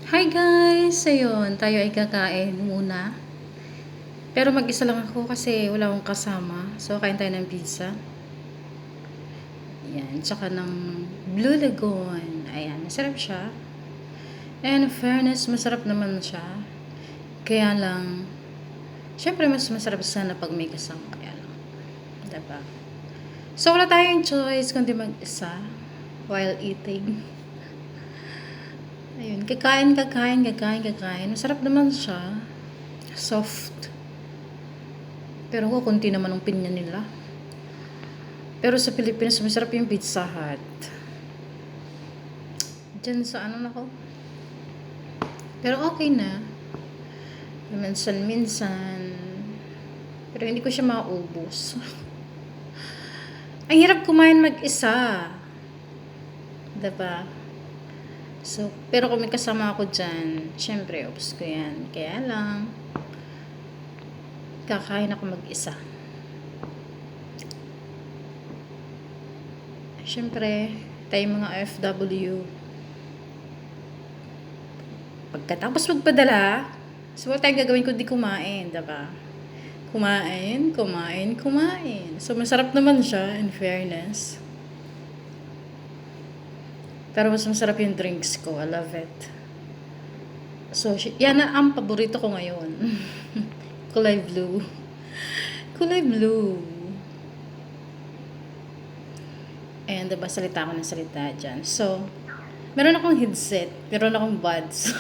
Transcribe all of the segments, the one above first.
Hi guys! Ayun, tayo ay kakain muna. Pero mag-isa lang ako kasi wala akong kasama. So, kain tayo ng pizza. Ayan, tsaka ng Blue Lagoon. Ayan, masarap siya. And in fairness, masarap naman siya. Kaya lang, syempre mas masarap sana pag may kasama. Kaya lang, diba? So, wala tayong choice kundi mag-isa while eating. Ayun, kakain. Masarap naman siya. Soft. Pero konti naman ang pinya nila. Pero sa Pilipinas, masarap yung Pizza Hut. Diyan sa ano na ko. Pero okay na. Minsan. Pero hindi ko siya maubos. Ang hirap kumain mag-isa. Diba? So, pero kung may kasama ako dyan, syempre, ubos ko yan. Kaya lang, kakain ako mag-isa. Syempre, tayo mga OFW. Pagkatapos magpadala, so wala tayong gagawin kundi kumain, diba? Kumain. So, masarap naman siya, in fairness. Pero mas masarap yung drinks ko. I love it. So, yan na ang paborito ko ngayon. Kulay blue. And diba, salita ako ng salita dyan. So, meron akong headset. Meron akong buds.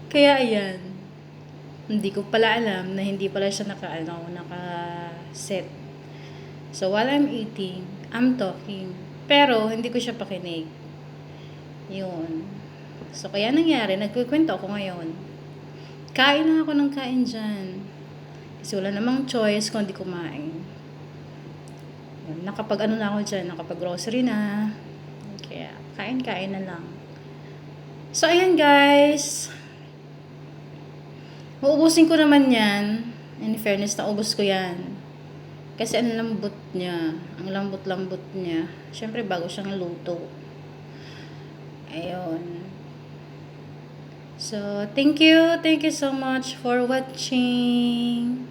Kaya ayan. Hindi ko pala alam na hindi pala siya naka-set. So, while I'm eating, I'm talking. Pero, hindi ko siya pakinig. Yun. So, kaya nangyari, nagkukwento ako ngayon. Kain na ako ng kain dyan. Kasi wala namang choice kundi kumain. Nakapag na ako dyan, nakapag grocery na. Kaya, kain na lang. So, ayan guys. Uubusin ko naman yan. In fairness, naubos ko yan. Kasi ang lambot niya. Ang lambot-lambot niya. Siyempre, bago siyang luto. Ayun. So, thank you. Thank you so much for watching.